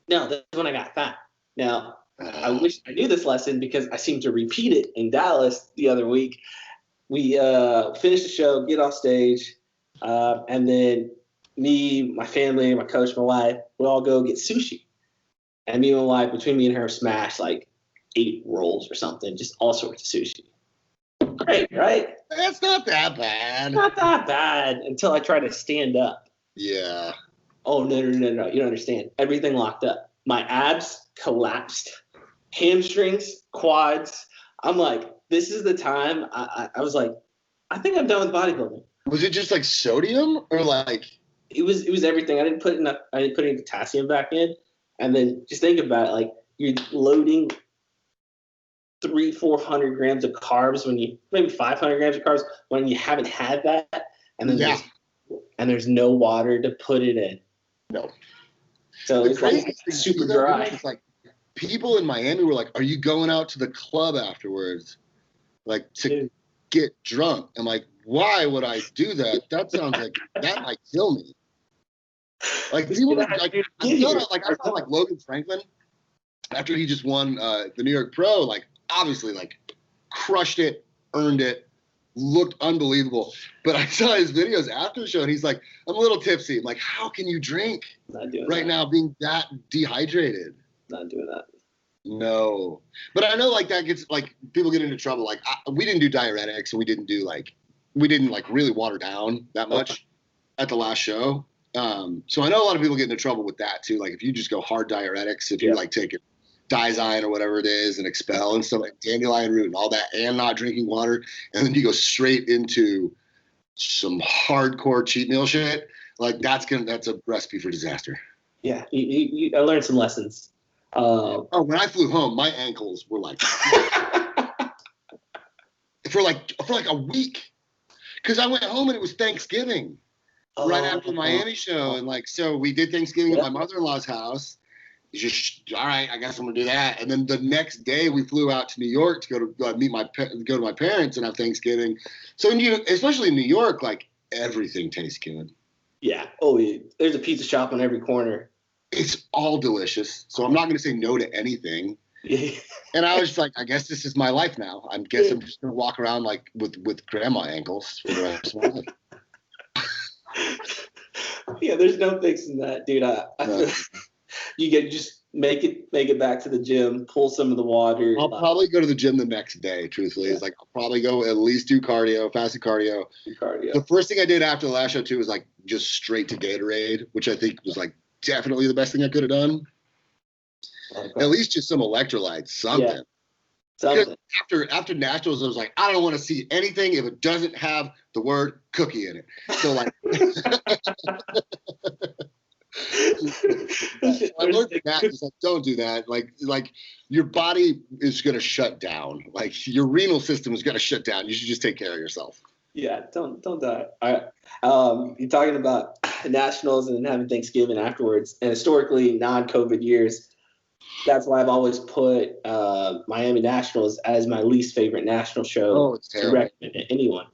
No, that's when I got fat. Now, I wish I knew this lesson because I seemed to repeat it in Dallas the other week. We finish the show, get off stage, and then me, my family, my coach, my wife, we all go get sushi. And me and my wife, between me and her, smashed like 8 rolls or something, just all sorts of sushi. Great, right? That's not that bad. Not that bad until I try to stand up. Yeah. Oh, no. You don't understand. Everything locked up. my abs collapsed, hamstrings, quads. I'm like, this is the time. I was like, I think I'm done with bodybuilding. Was it just like sodium or like? It was everything. I didn't put any potassium back in. And then just think about it, like you're loading 300-400 grams of carbs maybe 500 grams of carbs when you haven't had that, and then there's no water to put it in. No. So it's like super dry. It's like people in Miami were like, "Are you going out to the club afterwards, like to get drunk?" I'm like, "Why would I do that? That sounds like that might kill me." Like people like I felt like Logan Franklin after he just won the New York Pro, like obviously like crushed it, earned it, looked unbelievable. But I saw his videos after the show and he's like, I'm a little tipsy. I'm like, how can you drink right now being that dehydrated? Not doing that. No. But I know like that gets like people get into trouble. Like we didn't do diuretics and we didn't really water down that much at the last show. So I know a lot of people get into trouble with that too. Like if you just go hard diuretics, if you like take it Dizyne or whatever it is and expel and stuff like dandelion root and all that and not drinking water, and then you go straight into some hardcore cheat meal shit, like that's a recipe for disaster. Yeah, I learned some lessons. When I flew home, my ankles were like for like a week, because I went home and it was Thanksgiving right after the Miami show, and like so we did Thanksgiving at my mother-in-law's house. Just all right, I guess I'm gonna do that. And then the next day we flew out to New York to go to my parents and have Thanksgiving. So especially in New York, like everything tastes good. Yeah. Oh, yeah. There's a pizza shop on every corner. It's all delicious. So I'm not gonna say no to anything. And I was just like, I guess this is my life now. I'm just gonna walk around like with grandma ankles for the rest of my life. Yeah, there's no fixing that, dude. You just make it back to the gym, pull some of the water. I'll probably go to the gym the next day, truthfully. It's like I'll probably go at least do fasted cardio. The first thing I did after the last show too was like just straight to Gatorade, which I think was like definitely the best thing I could have done. At least just some electrolytes, something. Yeah. Something. After nationals, I was like, I don't want to see anything if it doesn't have the word cookie in it. So like I learned from that, it's like, don't do that. Like your body is gonna shut down. Like your renal system is gonna shut down. You should just take care of yourself. Yeah, don't die. You're talking about nationals and having Thanksgiving afterwards, and historically non-COVID years. That's why I've always put Miami Nationals as my least favorite national show to recommend to anyone.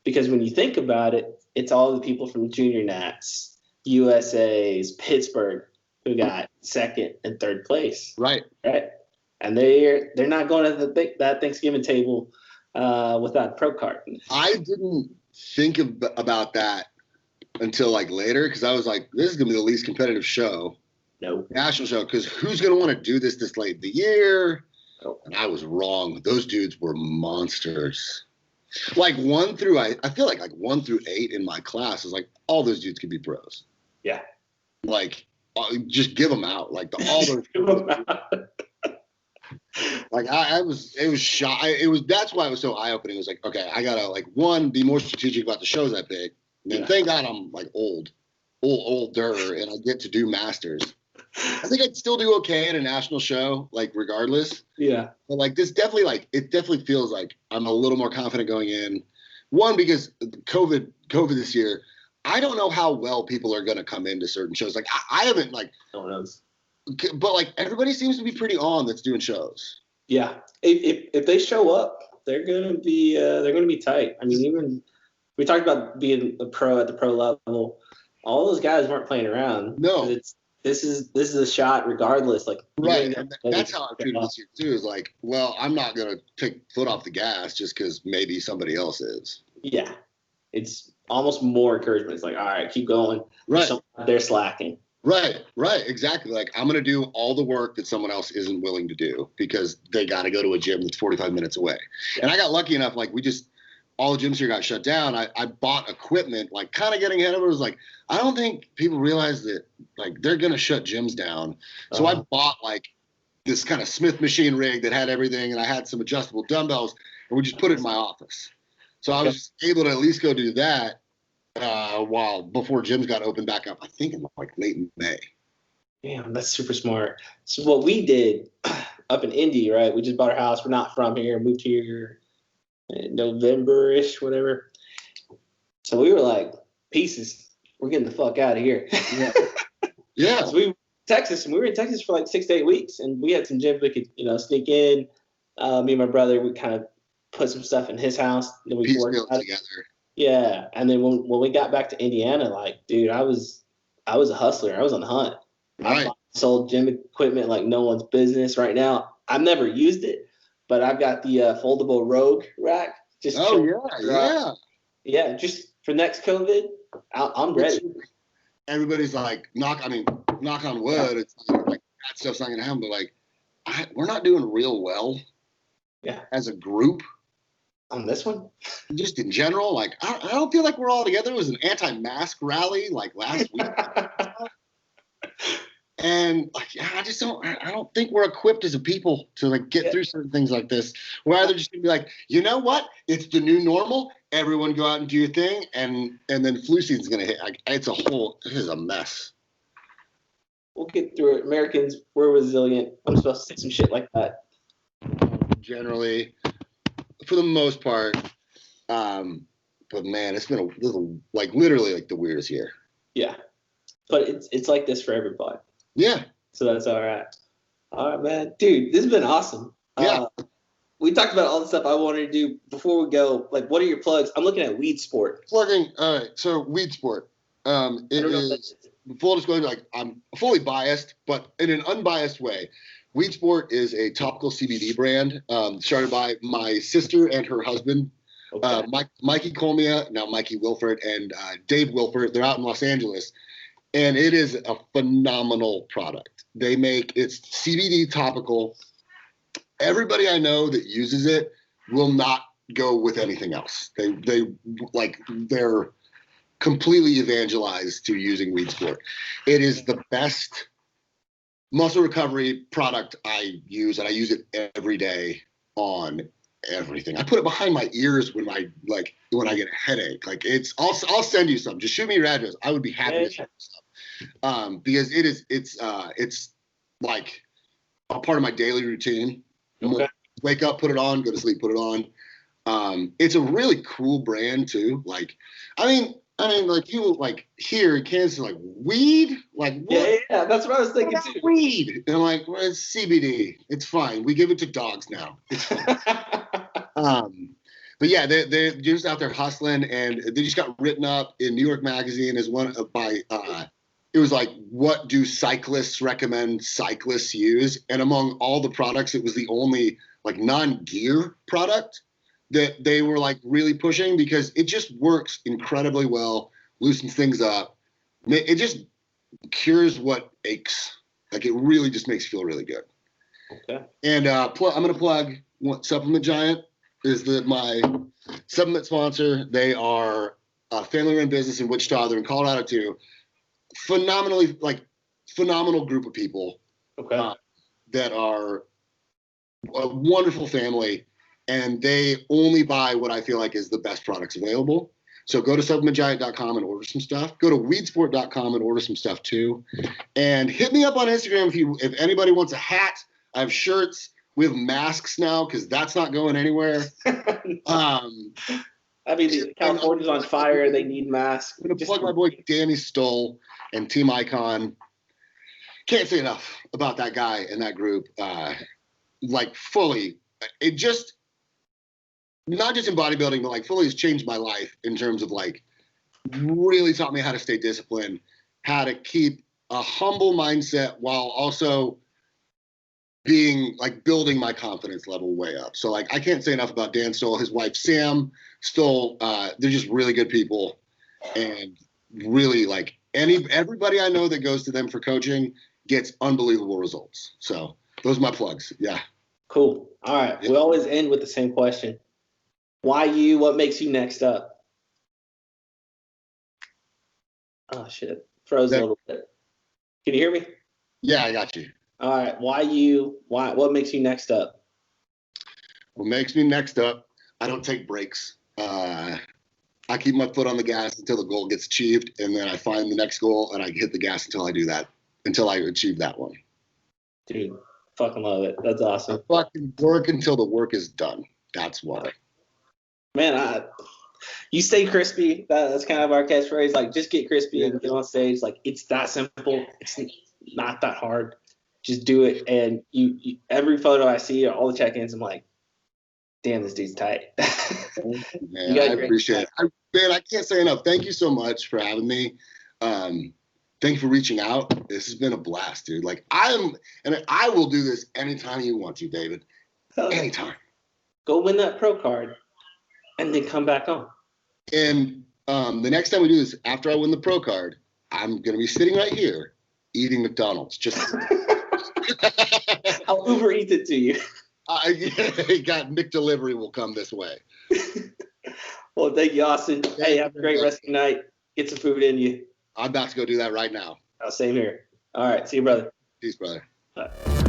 Because when you think about it, it's all the people from Junior Nats, USA's, Pittsburgh, who got second and third place. Right. And they're not going to that Thanksgiving table without a pro card. I didn't think about that until like later, because I was like, this is going to be the least competitive show. No. National show, because who's going to want to do this late in the year? Oh. And I was wrong. Those dudes were monsters. Like I feel like 1 through 8 in my class is like all those dudes could be pros. Yeah. Like just give them out. Like all those. Like it was shocked. That's why it was so eye opening. It was like, okay, I gotta like be more strategic about the shows I pick. And then thank God I'm like older, and I get to do masters. I think I'd still do okay at a national show, like regardless. Yeah. But like this definitely feels like I'm a little more confident going in. One, because COVID this year, I don't know how well people are going to come into certain shows. Like I haven't like. No one knows. But like everybody seems to be pretty on that's doing shows. Yeah. If they show up, they're gonna be tight. I mean, even we talked about being a pro at the pro level. All those guys weren't playing around. No. This is a shot regardless. Like right, and that's how I treated this year too. Is like, well, I'm not gonna take foot off the gas just because maybe somebody else is. Yeah, it's almost more encouragement. It's like, all right, keep going. Right, they're slacking. Right, exactly. Like I'm gonna do all the work that someone else isn't willing to do because they got to go to a gym that's 45 minutes away. Yeah. And I got lucky enough. Like all the gyms here got shut down, I bought equipment, like kind of getting ahead of it. It was like, I don't think people realize that like they're going to shut gyms down. So I bought like this kind of Smith machine rig that had everything, and I had some adjustable dumbbells, and we just put it in my office. So I was able to at least go do that before gyms got opened back up, I think in like late May. Damn, that's super smart. So what we did up in Indy, right? We just bought our house. We're not from here. Moved here in November-ish, whatever. So we were like, pieces. We're getting the fuck out of here. Yeah. So we were in Texas for like 6 to 8 weeks, and we had some gyms we could, sneak in. Me and my brother, we kind of put some stuff in his house. Then we worked together. Yeah, and then when we got back to Indiana, like, dude, I was a hustler. I was on the hunt. Right. I sold gym equipment like no one's business right now. I've never used it, but I've got the foldable Rogue rack. Just just for next COVID, I'm ready. Everybody's like, knock on wood. It's like that stuff's not gonna happen, but like, we're not doing real well. Yeah. As a group. On this one? Just in general, like I don't feel like we're all together. It was an anti-mask rally like last week. And like, I don't think we're equipped as a people to like get through certain things like this. We're either just gonna be like, you know what? It's the new normal. Everyone go out and do your thing, and then flu season's gonna hit. Like, this is a mess. We'll get through it. Americans, we're resilient. I'm supposed to say some shit like that. Generally, for the most part. But man, it's been literally like the weirdest year. Yeah. But it's like this for everybody. Yeah. So that's all right. All right, man. Dude, this has been awesome. Yeah. We talked about all the stuff I wanted to do. Before we go, like, what are your plugs? I'm looking at Weed Sport. Plugging. All right. So Weed Sport. It is full disclosure. Like, I'm fully biased, but in an unbiased way. Weed Sport is a topical CBD brand started by my sister and her husband. Okay. Mikey Cohlmia, now Mikey Wilford, and Dave Wilford. They're out in Los Angeles. And it is a phenomenal product. It's CBD topical. Everybody I know that uses it will not go with anything else. They're completely evangelized to using Weed Sport. It is the best muscle recovery product I use, and I use it every day on everything. I put it behind my ears when I get a headache. Like, I'll send you some. Just shoot me your address. I would be happy to share stuff. Because it's like a part of my daily routine. Okay. Wake up, put it on, go to sleep, put it on. It's a really cool brand too. Like, I mean, like, people like here in Kansas, like, weed, like, what? Yeah, that's what I was thinking too. Weed, and I'm like, well, it's CBD. It's fine. We give it to dogs now. It's fine. But yeah, they're just out there hustling, and they just got written up in New York Magazine as one by. It was like, what do cyclists recommend cyclists use? And among all the products, it was the only like non-gear product that they were like really pushing, because it just works incredibly well, loosens things up. It just cures what aches. Like, it really just makes you feel really good. Okay. And I'm going to plug Supplement Giant is my supplement sponsor. They are a family-run business in Wichita. They're in Colorado too. Phenomenal group of people. Okay. That are a wonderful family, and they only buy what I feel like is the best products available. So go to supplementgiant.com and order some stuff. Go to weedsport.com and order some stuff too. And hit me up on Instagram if anybody wants a hat. I have shirts. We have masks now, because that's not going anywhere. I mean, California's on fire. They need masks. I'm going to plug my boy Danny Stoll and Team Icon. Can't say enough about that guy and that group. Like, fully, it just, not just in bodybuilding, but like fully has changed my life in terms of like really taught me how to stay disciplined, how to keep a humble mindset while also being like building my confidence level way up. So like, I can't say enough about Dan Stoll, his wife Sam Stoll. They're just really good people, and really like everybody I know that goes to them for coaching gets unbelievable results. So those are my plugs. Yeah. Cool. All right. We always end with the same question. Why you? What makes you next up? Oh shit, froze a little bit. Can you hear me? Yeah, I got you. All right. Why you? Why? What makes you next up? What makes me next up? I don't take breaks. I keep my foot on the gas until the goal gets achieved, and then I find the next goal and I hit the gas until I achieve that one. Dude, fucking love it. That's awesome. I fucking work until the work is done. That's why. Man, you stay crispy. That's kind of our catchphrase. Like, just get crispy and get on stage. Like, it's that simple. It's not that hard. Just do it. And you every photo I see, all the check-ins, I'm like, damn, this dude's tight. Man, I appreciate it. Man, I can't say enough. Thank you so much for having me. Thank you for reaching out. This has been a blast, dude. Like, I will do this anytime you want to, David. Anytime. Go win that pro card and then come back on. And the next time we do this, after I win the pro card, I'm going to be sitting right here eating McDonald's. Just I'll Uber Eats it to you. McDelivery will come this way. Well, thank you, Austin. Hey, have a great rest of the night. Get some food in you. I'm about to go do that right now. Same here. All right. See you, brother. Peace, brother. Bye.